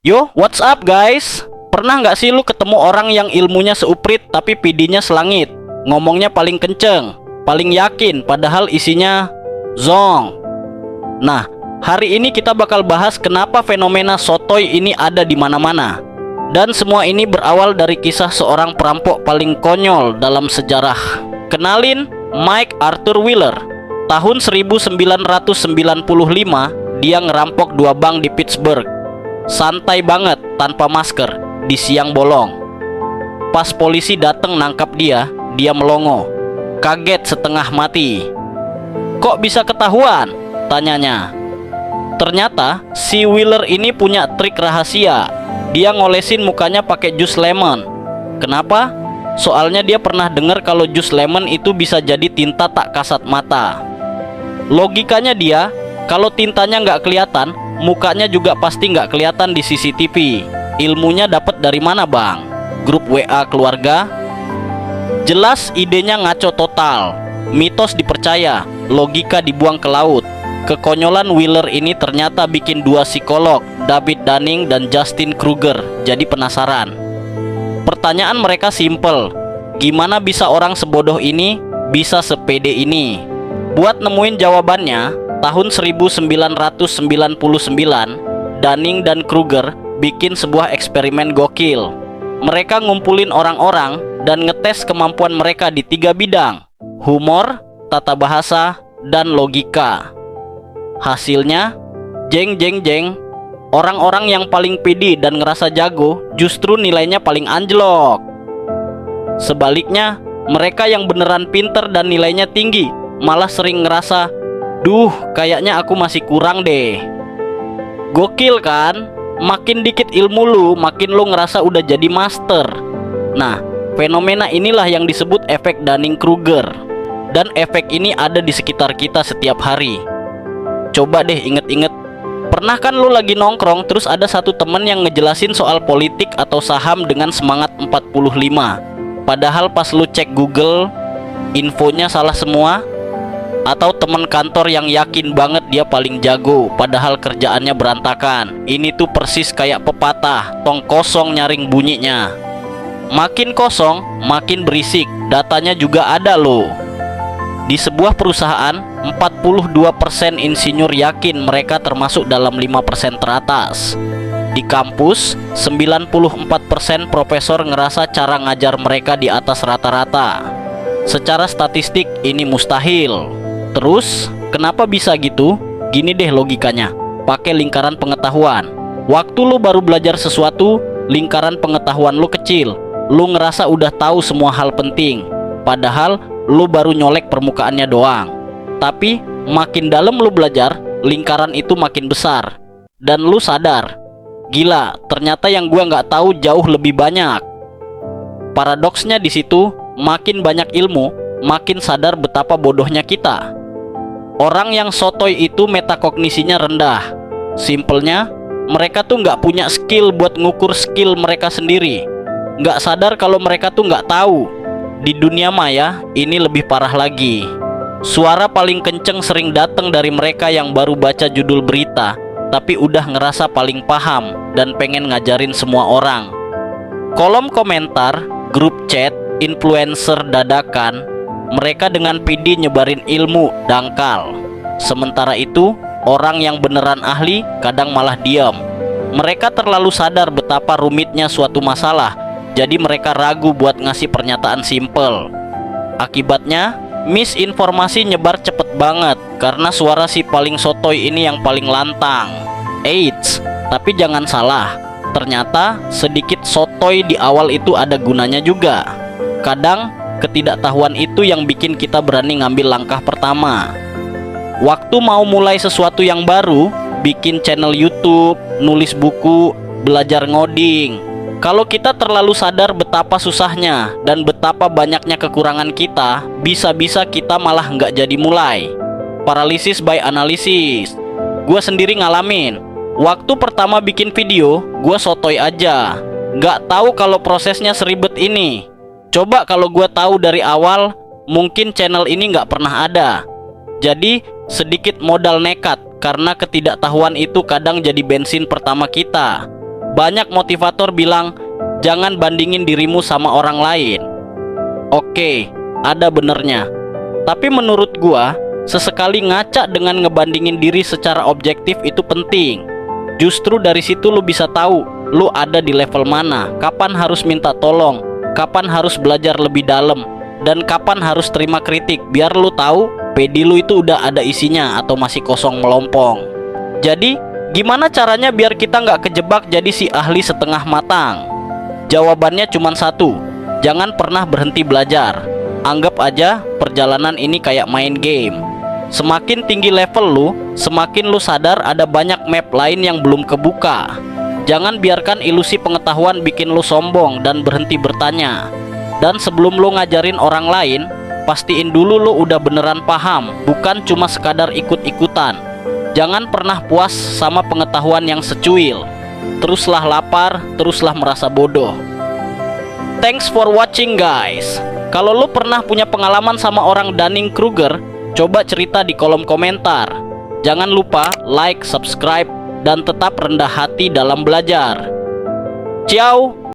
Yo, what's up guys? Pernah nggak sih lu ketemu orang yang ilmunya seuprit tapi PD-nya selangit? Ngomongnya paling kenceng, paling yakin padahal isinya zong. Nah, hari ini kita bakal bahas kenapa fenomena sotoy ini ada di mana-mana. Dan semua ini berawal dari kisah seorang perampok paling konyol dalam sejarah. Kenalin, Mike Arthur Wheeler. Tahun 1995, dia ngerampok 2 bank di Pittsburgh. Santai banget, tanpa masker, di siang bolong. Pas polisi dateng nangkap dia melongo. Kaget setengah mati. Kok bisa ketahuan? Tanyanya. Ternyata si Wheeler ini punya trik rahasia. Dia ngolesin mukanya pakai jus lemon. Kenapa? Soalnya dia pernah dengar kalau jus lemon itu bisa jadi tinta tak kasat mata. Logikanya dia, kalau tintanya nggak kelihatan, mukanya juga pasti nggak kelihatan di CCTV. Ilmunya dapat dari mana bang? Grup WA keluarga? Jelas idenya ngaco total. Mitos dipercaya, logika dibuang ke laut. Kekonyolan Wheeler ini ternyata bikin 2 psikolog, David Dunning dan Justin Kruger, jadi penasaran. Pertanyaan mereka simple. Gimana bisa orang sebodoh ini bisa sepede ini? Buat nemuin jawabannya, tahun 1999, Dunning dan Kruger bikin sebuah eksperimen gokil. Mereka ngumpulin orang-orang dan ngetes kemampuan mereka di 3 bidang: humor, tata bahasa, dan logika. Hasilnya, jeng. Orang-orang yang paling pede dan ngerasa jago justru nilainya paling anjlok. Sebaliknya, mereka yang beneran pinter dan nilainya tinggi malah sering ngerasa, duh, kayaknya aku masih kurang deh. Gokil kan? Makin dikit ilmu lu, makin lu ngerasa udah jadi master. Nah, fenomena inilah yang disebut efek Dunning-Kruger. Dan efek ini ada di sekitar kita setiap hari. Coba deh inget-inget, pernah kan lu lagi nongkrong terus ada satu temen yang ngejelasin soal politik atau saham dengan semangat 45. Padahal pas lu cek Google, infonya salah semua? Atau temen kantor yang yakin banget dia paling jago padahal kerjaannya berantakan? Ini tuh persis kayak pepatah, tong kosong nyaring bunyinya. Makin kosong, makin berisik. Datanya juga ada loh. Di sebuah perusahaan, 42% insinyur yakin mereka termasuk dalam 5% teratas. Di kampus, 94% profesor ngerasa cara ngajar mereka di atas rata-rata. Secara statistik ini mustahil. Terus, kenapa bisa gitu? Gini deh logikanya, pakai lingkaran pengetahuan. Waktu lu baru belajar sesuatu, lingkaran pengetahuan lu kecil. Lu ngerasa udah tahu semua hal penting, padahal lu baru nyolek permukaannya doang. Tapi, makin dalam lu belajar, lingkaran itu makin besar. Dan lu sadar, gila, ternyata yang gua nggak tahu jauh lebih banyak. Paradoksnya di situ, makin banyak ilmu, makin sadar betapa bodohnya kita. Orang yang sotoy itu metakognisinya rendah. Simpelnya, mereka tuh nggak punya skill buat ngukur skill mereka sendiri. Nggak sadar kalau mereka tuh nggak tahu. Di dunia maya, ini lebih parah lagi. Suara paling kenceng sering datang dari mereka yang baru baca judul berita, tapi udah ngerasa paling paham dan pengen ngajarin semua orang. Kolom komentar, grup chat, influencer dadakan, mereka dengan PD nyebarin ilmu dangkal. Sementara itu, orang yang beneran ahli kadang malah diam. Mereka terlalu sadar betapa rumitnya suatu masalah, jadi mereka ragu buat ngasih pernyataan simple. Akibatnya, misinformasi nyebar cepet banget karena suara si paling sotoy ini yang paling lantang. Eits, tapi jangan salah, ternyata sedikit sotoy di awal itu ada gunanya juga. Kadang ketidaktahuan itu yang bikin kita berani ngambil langkah pertama. Waktu mau mulai sesuatu yang baru, bikin channel YouTube, nulis buku, belajar ngoding, kalau kita terlalu sadar betapa susahnya dan betapa banyaknya kekurangan kita, bisa-bisa kita malah nggak jadi mulai. Paralysis by analysis. Gue sendiri ngalamin. Waktu pertama bikin video, gue sotoy aja, nggak tahu kalau prosesnya seribet ini. Coba kalau gue tahu dari awal, mungkin channel ini nggak pernah ada. Jadi sedikit modal nekat, karena ketidaktahuan itu kadang jadi bensin pertama kita. Banyak motivator bilang, jangan bandingin dirimu sama orang lain. Oke, ada benernya. Tapi menurut gua, sesekali ngaca dengan ngebandingin diri secara objektif itu penting. Justru dari situ lu bisa tahu lu ada di level mana, kapan harus minta tolong, kapan harus belajar lebih dalam, dan kapan harus terima kritik, biar lu tahu pedi lu itu udah ada isinya atau masih kosong melompong. Jadi, gimana caranya biar kita nggak kejebak jadi si ahli setengah matang? Jawabannya cuma satu, jangan pernah berhenti belajar. Anggap aja perjalanan ini kayak main game. Semakin tinggi level lu, semakin lu sadar ada banyak map lain yang belum kebuka. Jangan biarkan ilusi pengetahuan bikin lu sombong dan berhenti bertanya. Dan sebelum lu ngajarin orang lain, pastiin dulu lu udah beneran paham, bukan cuma sekadar ikut-ikutan. Jangan pernah puas sama pengetahuan yang secuil. Teruslah lapar, teruslah merasa bodoh. Thanks for watching guys. Kalau lu pernah punya pengalaman sama orang Dunning-Kruger, coba cerita di kolom komentar. Jangan lupa like, subscribe, dan tetap rendah hati dalam belajar. Ciao.